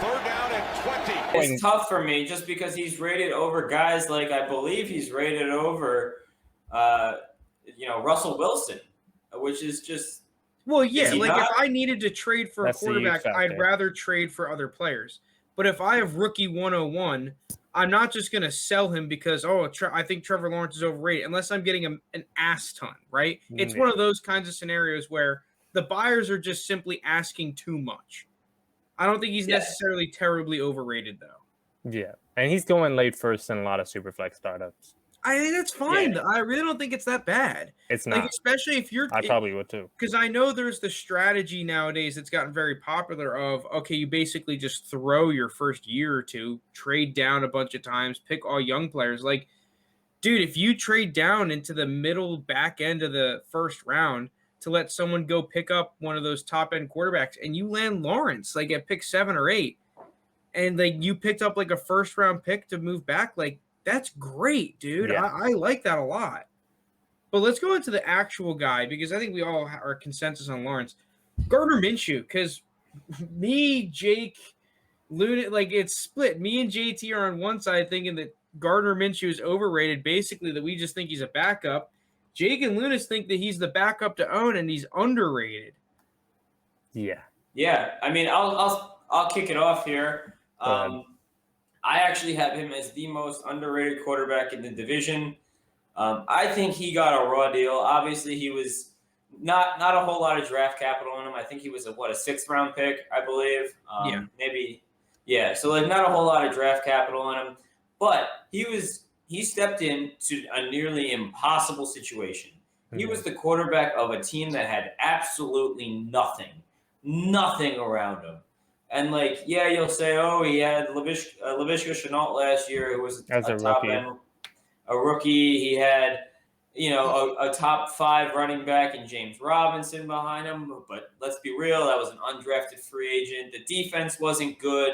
Third down and 20. It's tough for me just because he's rated over guys like I believe he's rated over, Russell Wilson, which is just. Well, yeah, like not? if I needed to trade for a quarterback, I'd rather trade for other players. But if I have rookie 101, I'm not just going to sell him because, I think Trevor Lawrence is overrated, unless I'm getting an ass ton, right? It's one of those kinds of scenarios where the buyers are just simply asking too much. I don't think he's necessarily terribly overrated, though. Yeah, and he's going late first in a lot of Superflex startups. I think that's fine. Yeah. I really don't think it's that bad. It's not. Especially if you're... I probably would too. Because I know there's the strategy nowadays that's gotten very popular of, okay, you basically just throw your first year or two, trade down a bunch of times, pick all young players. Like, dude, if you trade down into the middle back end of the first round to let someone go pick up one of those top-end quarterbacks and you land Lawrence, like, at pick 7 or 8, and, like, you picked up, like, a first-round pick to move back, like, that's great, dude. Yeah. I like that a lot. But let's go into the actual guy because I think we all are consensus on Lawrence. Gardner Minshew, because me, Jake, Luna, like it's split. Me and JT are on one side thinking that Gardner Minshew is overrated, basically that we just think he's a backup. Jake and Lunas think that he's the backup to own and he's underrated. Yeah. Yeah. I mean, I'll kick it off here. I actually have him as the most underrated quarterback in the division. I think he got a raw deal. Obviously, he was not a whole lot of draft capital in him. I think he was a 6th-round pick, I believe. Maybe. Yeah, so like not a whole lot of draft capital in him. But he stepped into a nearly impossible situation. Mm-hmm. He was the quarterback of a team that had absolutely nothing around him. And, like, yeah, you'll say, he had Laviska Shenault last year, who was a top end, a rookie. He had, a top 5 running back in James Robinson behind him. But let's be real, that was an undrafted free agent. The defense wasn't good.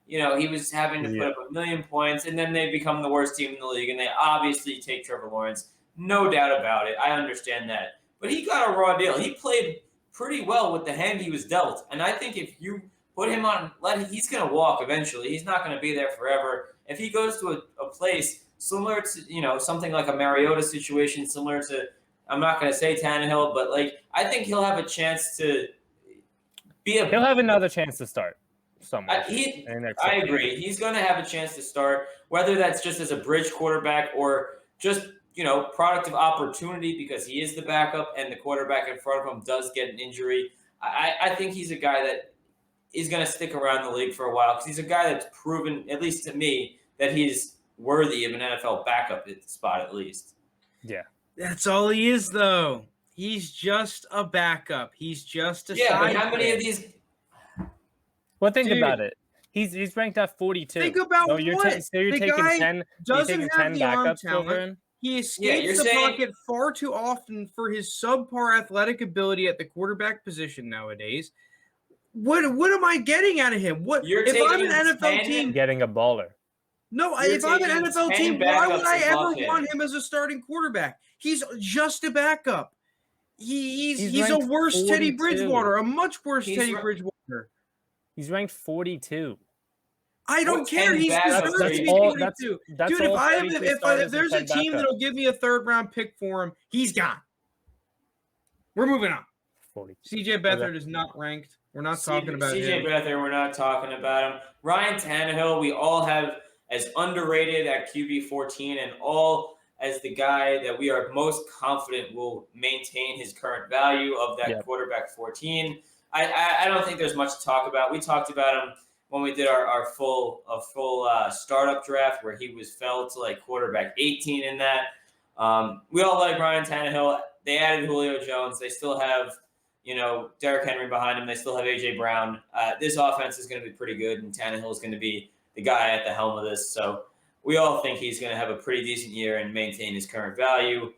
He was having to put up 1 million points, and then they become the worst team in the league, and they obviously take Trevor Lawrence. No doubt about it. I understand that. But he got a raw deal. He played pretty well with the hand he was dealt. And I think if you put him on, he's going to walk eventually. He's not going to be there forever. If he goes to a place similar to, something like a Mariota situation, similar to, I'm not going to say Tannehill, but I think he'll have a chance to be He'll have another chance to start somewhere. I agree. He's going to have a chance to start, whether that's just as a bridge quarterback or just, product of opportunity because he is the backup and the quarterback in front of him does get an injury. I think he's a guy that is going to stick around the league for a while because he's a guy that's proven, at least to me, that he's worthy of an NFL backup spot at least. Yeah. That's all he is, though. He's just a backup. He's just a but how many of these? Well, think about it. He's ranked at 42. Think about what? You're taking 10 backups over him? He escapes the pocket far too often for his subpar athletic ability at the quarterback position nowadays. What am I getting out of him? If I'm an NFL team getting a baller? No, if I'm an NFL team, why would I ever want him as a starting quarterback? He's just a backup. He's a worse 42. Teddy Bridgewater, a much worse Teddy Bridgewater. He's ranked 42. I don't care. He's deserves to be 42. Dude, if there's a team that'll give me a 3rd-round pick for him, he's gone. We're moving on. 40. CJ Beathard is not ranked. We're not talking about CJ Beathard, we're not talking about him. Ryan Tannehill, we all have as underrated at QB 14 and all as the guy that we are most confident will maintain his current value of that quarterback 14. I don't think there's much to talk about. We talked about him when we did our full startup draft where he fell to quarterback 18 in that. We all like Ryan Tannehill. They added Julio Jones. They still have Derrick Henry behind him. They still have A.J. Brown. This offense is going to be pretty good, and Tannehill is going to be the guy at the helm of this. So we all think he's going to have a pretty decent year and maintain his current value.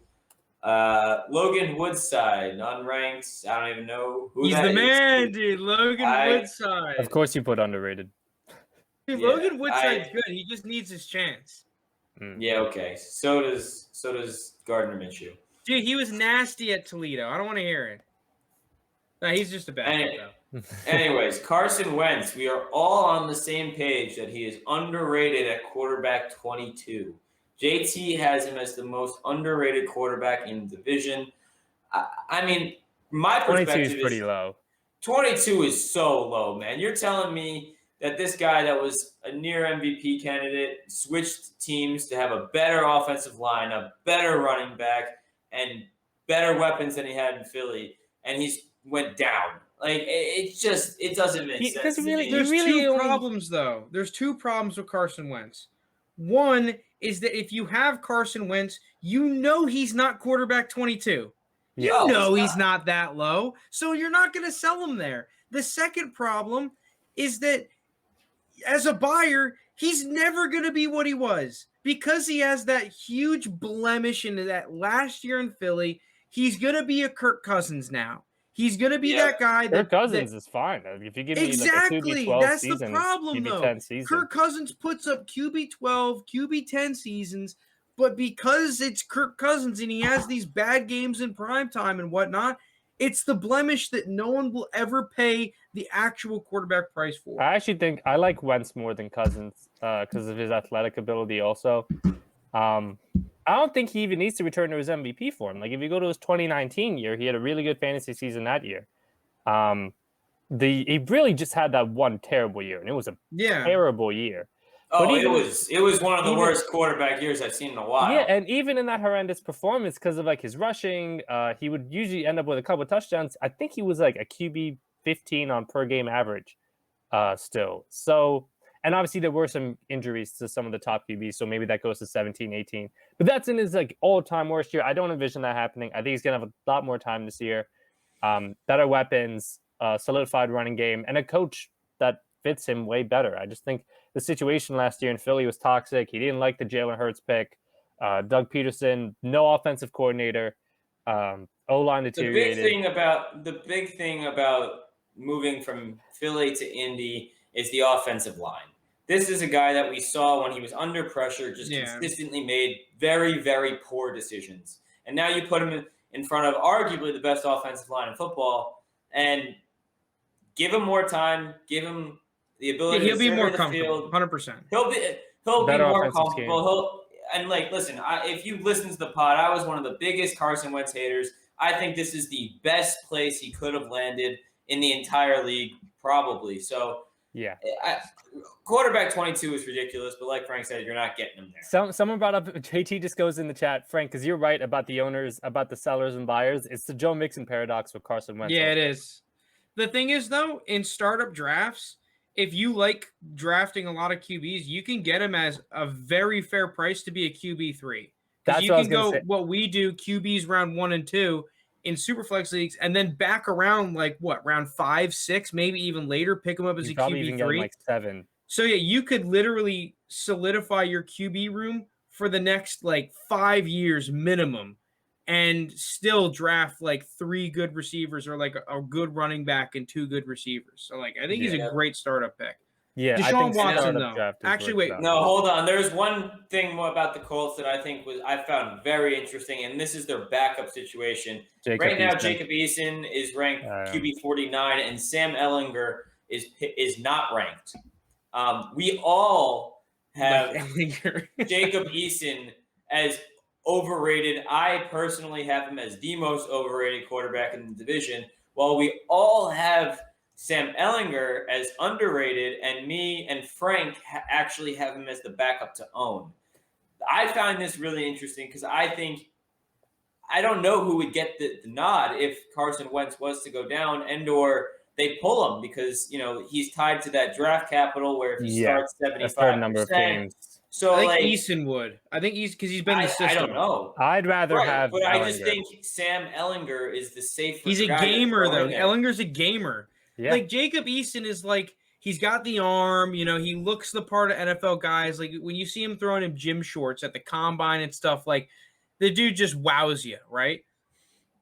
Logan Woodside, unranked. I don't even know who he's that the man, dude. Logan Woodside. Of course you put underrated. Dude, Logan Woodside's good. He just needs his chance. Yeah, okay. So does Gardner Minshew. Dude, he was nasty at Toledo. I don't want to hear it. No, he's just a bad guy. Anyways, Carson Wentz, we are all on the same page that he is underrated at quarterback 22. JT has him as the most underrated quarterback in the division. I mean, my 22 perspective is pretty low. 22 is so low, man. You're telling me that this guy that was a near MVP candidate switched teams to have a better offensive line, a better running back, and better weapons than he had in Philly, and he's went down. Like, it doesn't make sense. There's two problems, though. There's two problems with Carson Wentz. One is that if you have Carson Wentz, you know he's not quarterback 22. You know he's not that low, so you're not going to sell him there. The second problem is that as a buyer, he's never going to be what he was because he has that huge blemish in that last year in Philly. He's going to be a Kirk Cousins now. He's going to be that guy. Kirk Cousins is fine. If you give me exactly, like a QB12 that's season, the problem, though. QB10 season. Kirk Cousins puts up QB12, QB10 seasons, but because it's Kirk Cousins and he has these bad games in primetime and whatnot, it's the blemish that no one will ever pay the actual quarterback price for. I actually think I like Wentz more than Cousins because of his athletic ability also. I don't think he even needs to return to his MVP form. Like, if you go to his 2019 year, he had a really good fantasy season that year. He really just had that one terrible year, and it was a terrible year. Oh, it was one of the worst quarterback years I've seen in a while. Yeah, and even in that horrendous performance, because of like his rushing, he would usually end up with a couple of touchdowns. I think he was like a QB 15 on per game average still. So, and obviously there were some injuries to some of the top QBs, so maybe that goes to 17, 18. But that's in his like all-time worst year. I don't envision that happening. I think he's going to have a lot more time this year. Better weapons, solidified running game, and a coach that fits him way better. I just think the situation last year in Philly was toxic. He didn't like the Jalen Hurts pick. Doug Peterson, no offensive coordinator. O-line deteriorated. The big thing about moving from Philly to Indy is the offensive line. This is a guy that we saw when he was under pressure, just consistently made very, very poor decisions. And now you put him in front of arguably the best offensive line in football, and give him more time, give him the ability to be more the comfortable. field. 100%. He'll be more comfortable. Listen, if you listen to the pod, I was one of the biggest Carson Wentz haters. I think this is the best place he could have landed in the entire league, probably. So, quarterback 22 is ridiculous, but like Frank said, you're not getting him there. Someone brought up, JT just goes in the chat, Frank, because you're right about the owners, about the sellers and buyers. It's the Joe Mixon paradox with Carson Wentz. Yeah, it is. The thing is, though, in startup drafts, if you like drafting a lot of QBs, you can get them as a very fair price to be a QB3. That's you what can go what we do, QBs round 1 and 2 in Superflex leagues, and then back around round 5, 6, maybe even later, pick them up as a QB3. Even get like 7. So yeah, you could literally solidify your QB room for the next 5 years minimum, and still draft 3 good receivers or a good running back and 2 good receivers. So I think he's a great startup pick. Yeah, Deshaun Watson though. Actually, wait. No, hold on. There's one thing more about the Colts that I found very interesting, and this is their backup situation. Right now, Jacob Eason is ranked QB 49, and Sam Ehlinger is not ranked. We all have Jacob Eason as overrated. I personally have him as the most overrated quarterback in the division, while we all have Sam Ehlinger as underrated, and me and Frank actually have him as the backup to own. I find this really interesting because I don't know who would get the nod if Carson Wentz was to go down or they pull him, because he's tied to that draft capital where if he starts 75%, number of games. So I think Eason would. I think because he's been in the system. I don't know. I'd rather have. But Ehlinger. I just think Sam Ehlinger is the safer. He's a gamer though. Ehlinger's a gamer. Yeah. Jacob Eason is he's got the arm. He looks the part of NFL guys. When you see him throwing in gym shorts at the combine and stuff, the dude just wows you, right?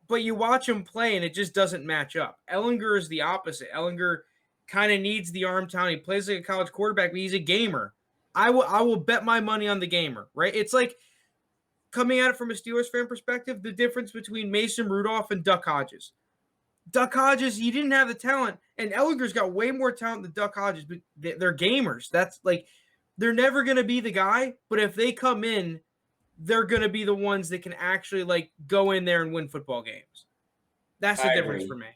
But you watch him play and it just doesn't match up. Ehlinger is the opposite. Ehlinger kind of needs the arm talent. He plays like a college quarterback, but he's a gamer. I will bet my money on the gamer, right? It's coming at it from a Steelers fan perspective, the difference between Mason Rudolph and Duck Hodges. Duck Hodges, you didn't have the talent, and Ellinger's got way more talent than Duck Hodges, but they're gamers. That's like, they're never going to be the guy, but if they come in, they're going to be the ones that can actually like go in there and win football games. That's the difference for me.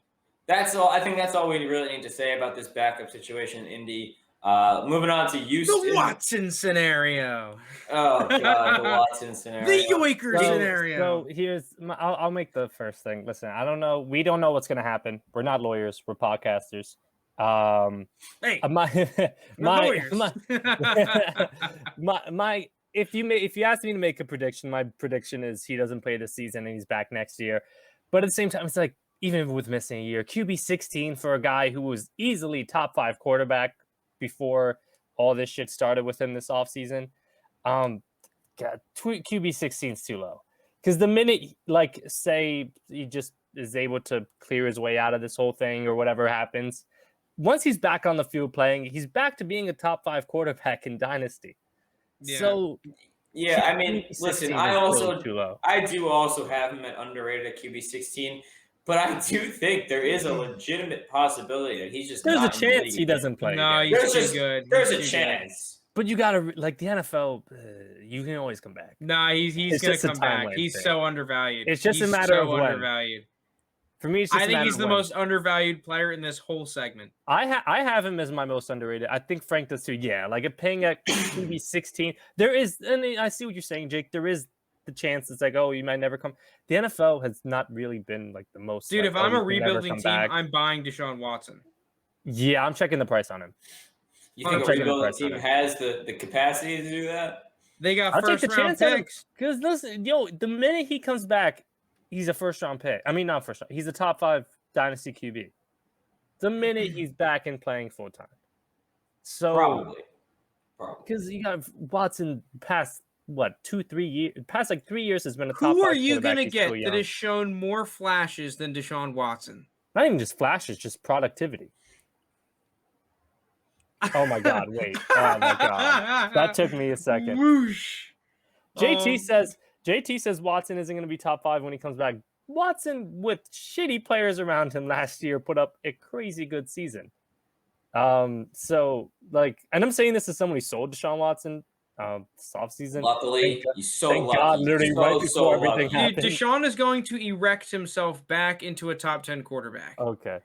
That's all. I think that's all we really need to say about this backup situation in Indy. Moving on to Houston. The Watson scenario. Oh, God, the Watson scenario. The Yoiker scenario. So I'll make the first thing. Listen, I don't know. We don't know what's going to happen. We're not lawyers. We're podcasters. Hey, if you ask me to make a prediction, my prediction is he doesn't play this season and he's back next year. But at the same time, it's like, even with missing a year, QB 16 for a guy who was easily top 5 quarterback before all this shit started with him this offseason. QB 16 is too low. Because the minute, like, say he just is able to clear his way out of this whole thing or whatever happens, once he's back on the field playing, he's back to being a top 5 quarterback in Dynasty. Yeah. So, yeah, I mean, listen, I do also have him at underrated at QB 16. But I do think there is a legitimate possibility that he's just there's not a chance he doesn't play. No, he's too good. There's a chance. But you gotta like the NFL. You can always come back. Nah, he's gonna come back. He's so undervalued. It's just a matter of when. Undervalued. For me, it's just I think he's the when. most undervalued player in this whole segment. I have him as my most underrated. I think Frank does too. Yeah, like paying at QB 16. There is, and I see what you're saying, Jake. There is the chance it's like, oh, you might never come. The NFL has not really been like the most. Dude, like, if I'm a rebuilding team, I'm buying Deshaun Watson. Yeah, I'm checking the price on him. You think a rebuilding team has the capacity to do that? They got first-round picks. Because listen, the minute he comes back, he's a first-round pick. I mean, not first-round. He's a top 5 Dynasty QB. The minute he's back and playing full-time. So Probably. Because you got Watson past, 2-3 years? Past like 3 years has been a top 5 Who are you going to get that has shown more flashes than Deshaun Watson? Not even just flashes, just productivity. Oh my God! Wait! Oh my God! That took me a second. Whoosh. JT says Watson isn't going to be top 5 when he comes back. Watson, with shitty players around him last year, put up a crazy good season. So like, and I'm saying this as someone who sold Deshaun Watson this offseason. Luckily, he's so lucky. God, literally right before everything happened. Dude, Deshaun is going to erect himself back into a top 10 quarterback. Okay.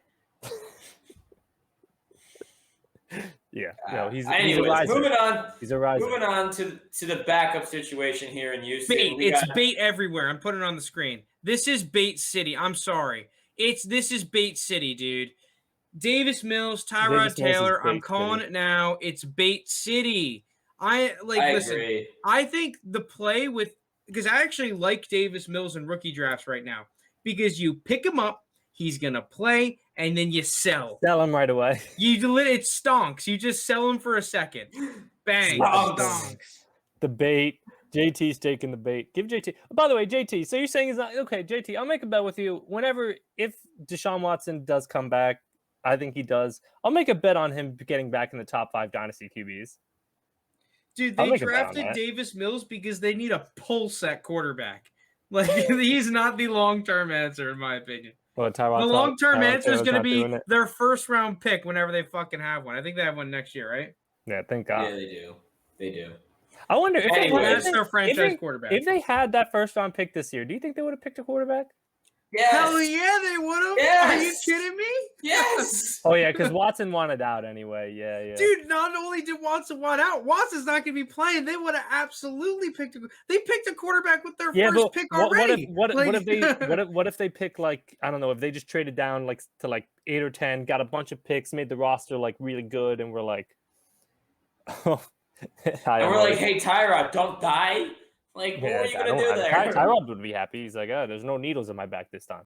Yeah, no, he's anyways, a riser. moving on. He's a riser. Moving on to the backup situation here in Houston. It's bait everywhere. I'm putting it on the screen. This is bait city. I'm sorry. This is bait city, dude. Davis Mills, Tyrod Taylor. I'm calling it now. It's bait city. Listen. Agree. I think the play because I actually like Davis Mills in rookie drafts right now because you pick him up, he's gonna play, and then you sell. Sell him right away. It stonks. You just sell him for a second. Bang. Stonks. The bait. JT's taking the bait. Give JT. By the way, JT, so you're saying he's not okay, JT, I'll make a bet with you. If Deshaun Watson does come back, I think he does. I'll make a bet on him getting back in the top 5 Dynasty QBs. Dude, they drafted Davis Mills because they need a pulse at quarterback. Like, he's not the long-term answer, in my opinion. Well, the long-term answer is going to be their first-round pick whenever they fucking have one. I think they have one next year, right? Yeah, thank God. Yeah, they do. They do. I wonder if their franchise quarterback. If they had that first-round pick this year, do you think they would have picked a quarterback? Yes. Hell yeah, they would have. Yes. Are you kidding me? Yes. Oh, yeah, because Watson wanted out anyway. Yeah. Dude, not only did Watson want out, Watson's not going to be playing. They would have absolutely picked they picked a quarterback with their first pick already. What if they pick, like, I don't know, if they just traded down like to like 8 or 10, got a bunch of picks, made the roster like really good, and we're like, and we're like, hey, Tyrod, don't die. Like, what are you going to do there? Tyrod would be happy. He's like, there's no needles in my back this time.